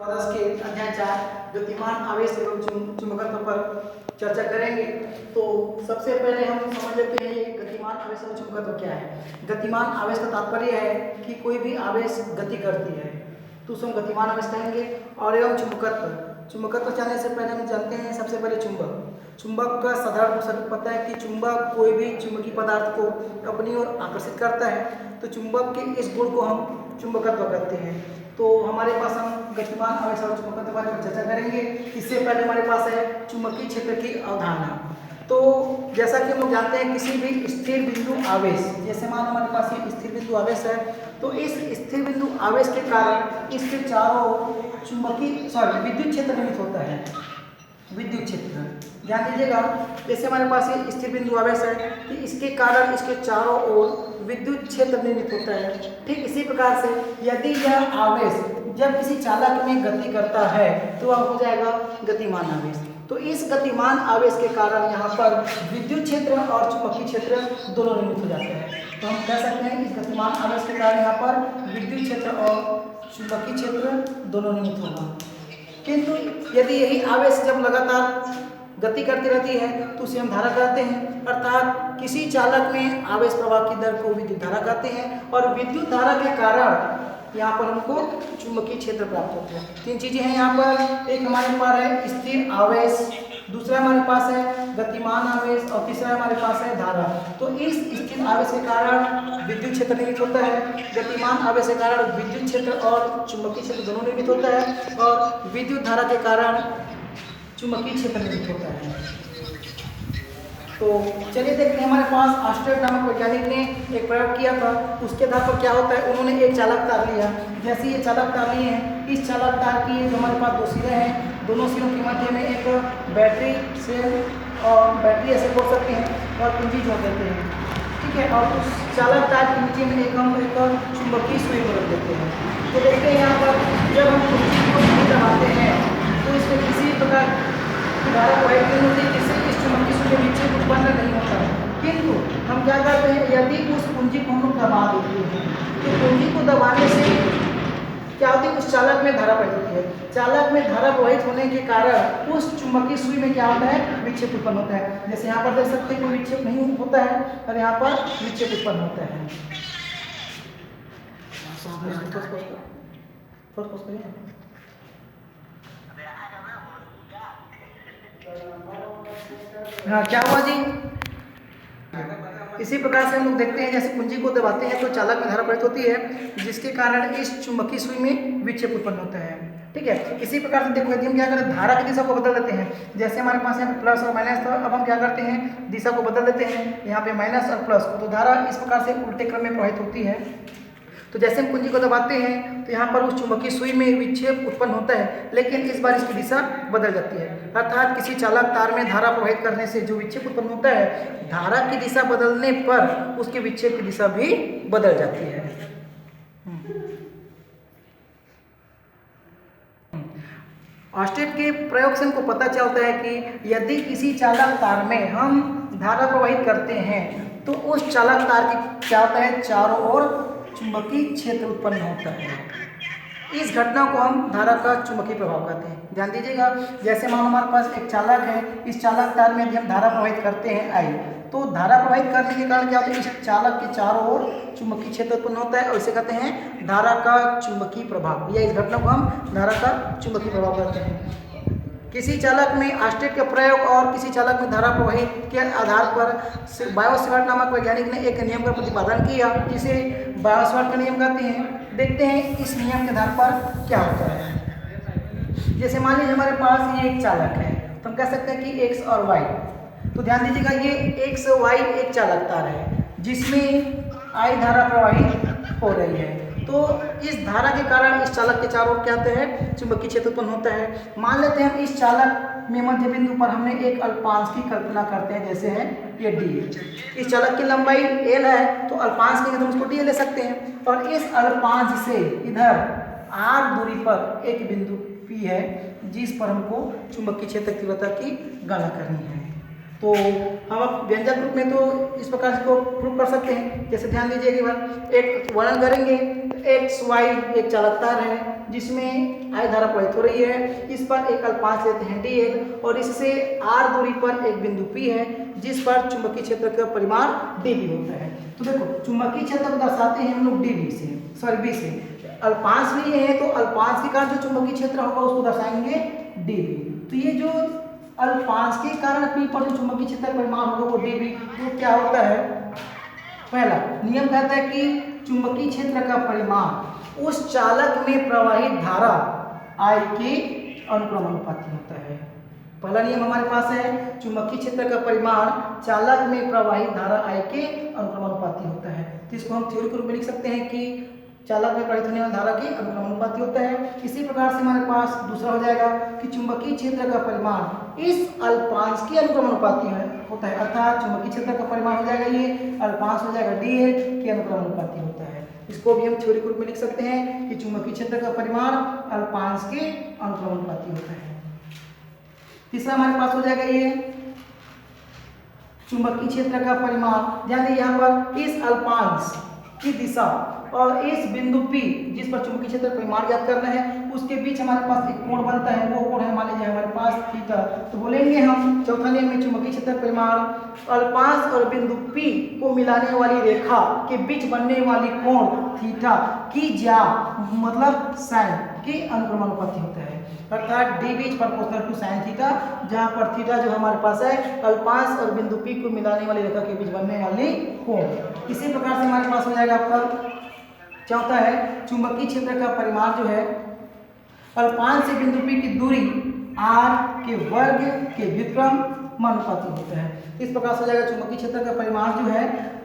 द्वादश के अध्याय 4 गतिमान आवेश एवं चुंबकत्व पर चर्चा करेंगे। तो सबसे पहले हम समझ लेते हैं ये गतिमान आवेश एवं चुंबकत्व क्या है। गतिमान आवेश का तात्पर्य है कि कोई भी आवेश गति करती है तो उसे हम गतिमान आवेश कहेंगे। और एवं चुंबकत्व जानने से पहले हम जानते हैं सबसे पहले चुंबक का साधारण स्वरूप पता है कि चुंबक कोई भी चुंबकीय पदार्थ को अपनी ओर आकर्षित करता है, तो चुंबक के इस गुण को हम चुंबकत्व कहते हैं। तो हमारे पास हम गतिमान आवेश और चुंबकत्व के बारे में चर्चा करेंगे। इससे पहले हमारे पास है चुंबकीय क्षेत्र की अवधारणा। तो जैसा कि हम लोग जानते हैं किसी भी स्थिर बिंदु आवेश, जैसे मान हमारे पास ये स्थिर बिंदु आवेश है, तो इस स्थिर बिंदु आवेश के कारण इसके चारों विद्युत क्षेत्र निर्मित होता है। विद्युत क्षेत्र ध्यान दीजिएगा, जैसे हमारे पास ये स्थिर बिंदु आवेश है कि इसके कारण इसके चारों ओर विद्युत क्षेत्र निर्मित होता है। ठीक इसी प्रकार से यदि यह आवेश जब किसी चालक में गति करता है तो वह हो जाएगा गतिमान आवेश। तो इस गतिमान आवेश के कारण यहाँ पर विद्युत क्षेत्र और चुंबकीय क्षेत्र दोनों निर्मित हो जाते हैं। तो हम कह सकते हैं इस गतिमान आवेश के कारण यहाँ पर विद्युत क्षेत्र और चुंबकीय क्षेत्र दोनों निर्मित होगा। किंतु यदि यही आवेश जब लगातार गति करती रहती है तो उसे हम धारा कहते हैं, अर्थात किसी चालक में आवेश प्रवाह की दर को विद्युत धारा कहते हैं। और विद्युत धारा के कारण यहाँ पर हमको चुंबकीय क्षेत्र प्राप्त होते हैं। तीन चीजें हैं यहाँ पर, एक हमारे पास है स्थिर आवेश, दूसरा हमारे पास है गतिमान आवेश और तीसरा हमारे पास है धारा। तो इस स्थिर आवेश के कारण विद्युत क्षेत्र निर्मित होता है, गतिमान आवेश के कारण विद्युत क्षेत्र और चुंबकीय क्षेत्र दोनों निर्मित होता है, और विद्युत धारा के कारण चुंबकीय क्षेत्र निर्मित होता है। तो चलिए देखते हैं, हमारे पास ऑस्टेट नामक वैज्ञानिक ने एक प्रयोग किया था। उसके आधार पर क्या होता है, उन्होंने एक चालक तार लिया। जैसे ये चालक तार लिए हैं, इस चालक तार की जो हमारे पास दो सिरे हैं, दोनों सिरों के मध्य में एक बैटरी सेल और बैटरी ऐसे बोल सकते हैं और कुंजी जोड़ देते हैं। ठीक है, और उस चालक तार के नीचे में एक चुंबकीय सुई जोड़ देते हैं। तो देखते हैं यहाँ पर जब हम कुंजी को नहीं दबाते हैं तो इसमें किसी प्रकार की धारा प्रवाहित नहीं होती, जिससे इस चुंबकीय सुई के नीचे उत्पन्न नहीं होता है। किंतु हम क्या करते हैं, यदि उस कुंजी को हम लोग दबा देते हैं तो कुंजी को दबाने से क्या होती है, उस चालक में धारा प्रवाहित होती है। चालक में धारा प्रवाहित होने के कारण उस चुंबकीय सुई में क्या होता है, विक्षेप उत्पन्न होता है। जैसे यहाँ पर देख सकते हैं कोई विक्षेप नहीं होता है और यहाँ पर विक्षेप उत्पन्न होता है। हाँ क्या हुआ जी। इसी प्रकार से हम लोग देखते हैं, जैसे कुंजी को दबाते हैं तो चालक में धारा प्रवाहित होती है, जिसके कारण इस चुंबकीय सुई में विक्षेप उत्पन्न होता है। ठीक है, इसी प्रकार से देखो यदि हम क्या करें, धारा की दिशा को बदल देते हैं। जैसे हमारे पास यहाँ प्लस और माइनस था, अब हम क्या करते हैं, दिशा को बदल देते हैं, यहाँ पे माइनस और प्लस, तो धारा इस प्रकार से उल्टे क्रम में प्रवाहित होती है। तो जैसे हम कुंजी को दबाते हैं तो यहाँ पर उस चुंबकीय सुई में विक्षेप उत्पन्न होता है, लेकिन इस बार इसकी दिशा बदल जाती है। अर्थात किसी चालक तार में धारा प्रवाहित करने से जो विक्षेप उत्पन्न होता है, धारा की दिशा बदलने पर उसके विक्षेप की दिशा भी बदल जाती है। ऑस्टेट के प्रयोग से हमको पता चलता है कि यदि किसी चालक तार में हम धारा प्रवाहित करते हैं तो उस चालक तार की क्या होता है, चारों ओर चुंबकीय क्षेत्र उत्पन्न होता है। इस घटना को हम धारा का चुंबकीय प्रभाव कहते हैं। ध्यान दीजिएगा, जैसे मान हमारे पास एक चालक है, इस चालक तार में यदि हम धारा प्रवाहित करते हैं आई, तो धारा प्रवाहित करने के कारण क्या होता है, इस चालक के चारों ओर चुंबकीय क्षेत्र उत्पन्न होता है और इसे कहते हैं धारा का चुंबकीय प्रभाव, या इस घटना को हम धारा का चुंबकीय प्रभाव कहते हैं। किसी चालक में ऑस्टेट का प्रयोग और किसी चालक में धारा प्रवाहित के आधार पर बायो-सेवर्ट नामक वैज्ञानिक ने एक नियम का प्रतिपादन किया, जिसे बायो-सेवर्ट का नियम कहते हैं। देखते हैं इस नियम के आधार पर क्या होता है। जैसे मान लीजिए हमारे पास ये एक चालक है, तो हम कह सकते हैं कि एक्स और वाई। तो ध्यान दीजिएगा, ये एक्स वाई एक चालक तार है जिसमें आई धारा प्रवाहित हो रही है। तो इस धारा के कारण इस चालक के चारों ओर क्या होते हैं, चुंबकीय क्षेत्र उत्पन्न होता है। मान लेते हैं हम इस चालक में मध्य बिंदु पर हमने एक अल्पांश की कल्पना करते हैं, जैसे है ये डी। इस चालक की लंबाई एल है, तो अल्पांश के हम उसको डी ले सकते हैं। और इस अल्पांश से इधर आर दूरी पर एक बिंदु पी है, जिस पर हमको चुंबकीय क्षेत्र तीव्रता की गणना करनी है। तो हम अब व्यंजक रूप में तो इस प्रकार से को प्रूव कर सकते हैं। जैसे ध्यान दीजिए एक बार, एक वर्णन करेंगे, एक्स वाई एक चालक तार है जिसमें आई धारा प्रवाहित हो रही है। इस पर एक अल्पांश लेते हैं dl और इससे r दूरी पर एक बिंदु P है जिस पर चुंबकीय क्षेत्र का परिमाण dv होता है। तो देखो चुंबकीय क्षेत्र को दर्शाते हैं हम लोग dv से, सॉरी b से। अल्पांश लिए हैं तो अल्पांश के कारण जो चुंबकीय क्षेत्र होगा उसको दर्शाएंगे dv। तो ये जो अल्पांश के कारण P पर जो चुंबकीय क्षेत्र का परिमाण होगा वो dv, तो क्या होता है, पहला नियम कहता है कि चुंबकीय क्षेत्र का परिमाण उस चालक में प्रवाहित धारा I के अनुक्रमानुपाती होता है। पहला नियम हमारे पास है, चुंबकीय क्षेत्र का परिमाण चालक में प्रवाहित धारा I के अनुक्रमानुपाती होता है। तो इसको हम थ्योरी के रूप में लिख सकते हैं कि चालक में प्रवाहित होने वाली धारा के अनुक्रमानुपाती होता है। इसी प्रकार से हमारे पास दूसरा हो जाएगा कि चुंबकीय क्षेत्र का परिमाण इस अल्पांश के अनुक्रमानुपाती होता है, अर्थात चुंबकीय क्षेत्र का परिमाण हो जाएगा ये अल्पांश हो जाएगा dl के अनुक्रमानुपाती होता है। इसको भी हम थ्योरी के रूप में लिख सकते हैं कि चुंबकीय क्षेत्र का परिमाण अल्पांश के अनुक्रमानुपाती होता है। तीसरा हमारे पास हो जाएगा ये चुंबकीय क्षेत्र का परिमाण, ध्यान दें यहाँ पर इस अल्पांश की दिशा और इस बिंदु P जिस पर चुंबकीय क्षेत्र परिमाण ज्ञात करना है उसके बीच हमारे पास एक कोण बनता है, वो कोण है मान लीजिए हमारे पास थीटा। तो बोलेंगे हम चौथा नियम में चुंबकीय क्षेत्र परिमाण अल्पांश और बिंदु P को मिलाने वाली रेखा के बीच बनने वाली कोण थीटा की ज्या मतलब साइन के अनुक्रमानुपाती होता है, अर्थात dv is proportional to sine theta, जहाँ पर थीटा जो हमारे पास है अल्पांश और बिंदु P को मिलाने वाली रेखा के बीच बनने वाली कोण। इसी प्रकार से हमारे पास हो जाएगा आपका चौथा है चुंबकीय क्षेत्र का परिमाण जो है अल्पांश से बिंदु P की दूरी r के वर्ग के व्युत्क्रमानुपाती होता है। इस प्रकार से हो जाएगा चुंबकीय क्षेत्र का परिमाण जो है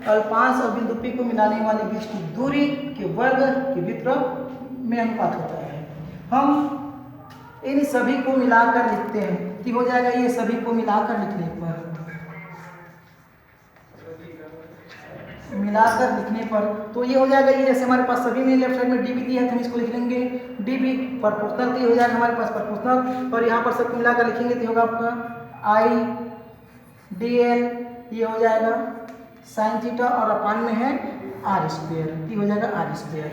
अल्पांश और बिंदु P को मिलाने वाले बीच की दूरी के वर्ग के व्युत्क्रम में अनुपात होता है। हम इन सभी को मिलाकर लिखते हैं कि हो जाएगा ये सभी को मिलाकर लिखने पर तो ये हो जाएगा, ये जैसे हमारे पास सभी में लेफ्ट साइड में dv दिया है तो हम इसको लिख लेंगे dv प्रोपोर्शनल, तो ये हो जाएगा हमारे पास प्रोपोर्शनल, और यहाँ पर सबको मिलाकर लिखेंगे तो होगा आपका I dl, ये हो जाएगा साइन थीटा और अपान में है r स्क्वायर, ये हो जाएगा r स्क्वायर।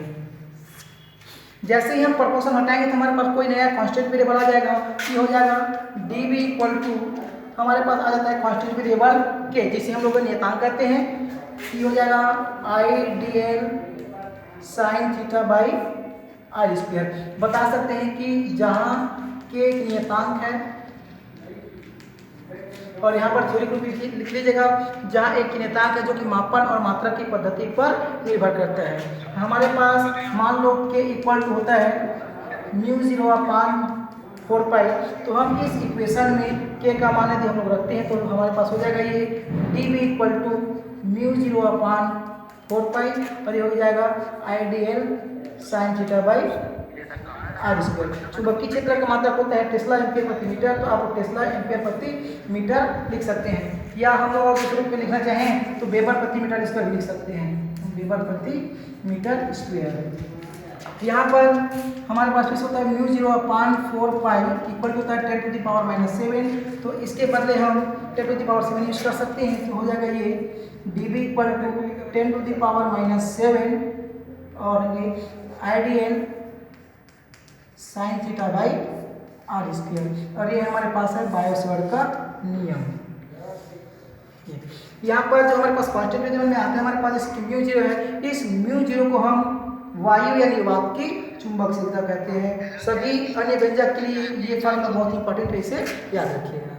जैसे ही हम प्रोपोर्शन हटाएंगे तो हमारे पास कोई नया कांस्टेंट वेरिएबल आ जाएगा, ये हो जाएगा dv इक्वल टू हमारे पास आ जाता है कांस्टेंट वेरिएबल k जिसे हम लोग नियतांक कहते हैं, ये हो जाएगा I dl sine theta by r square. बता सकते हैं कि जहाँ k एक नियतांक है और यहाँ पर थ्योरी को भी लिख लीजिएगा, जहाँ एक नियतांक है जो कि मापन और मात्रा की पद्धति पर निर्भर करता है। हमारे पास मान लो k इक्वल टू होता है μ0 अपान 4 पाई, तो हम इस इक्वेशन में k का मान यदि हम लोग रखते हैं तो हमारे पास हो जाएगा ये dv इक्वल टू μ0 अपान 4 पाई और ये हो जाएगा I dl sine theta by r square. चुंबकीय क्षेत्र का मात्रक होता है टेस्ला एम्पियर प्रति मीटर, तो आप टेस्ला एम्पियर प्रति मीटर लिख सकते हैं, या हम लोग अगर इस रूप में लिखना चाहें तो वेबर प्रति मीटर स्क्वायर भी लिख सकते हैं, वेबर प्रति मीटर स्क्वायर। यहाँ पर हमारे पास फिर होता है μ0 अपान 4 पाई इक्वल टू होता है 10 टू द पावर -7, तो इसके बदले हम 10 टू द पावर 7 यूज कर सकते हैं, तो हो जाएगा ये dv equal to 10 to the power -7 और ये I dl sine theta by r square, और ये हमारे पास है बायोसवर्ड का नियम। यहाँ पर जो हमारे पास कांस्टेंट वेरिएबल में आता है हमारे पास μ0 है, इस μ0 को हम वायु या निर्वात की चुंबकशीलता कहते हैं। सभी अन्य व्यंजक के लिए ये फॉर्मूला बहुत इंपॉर्टेंट है, इसे याद रखिएगा।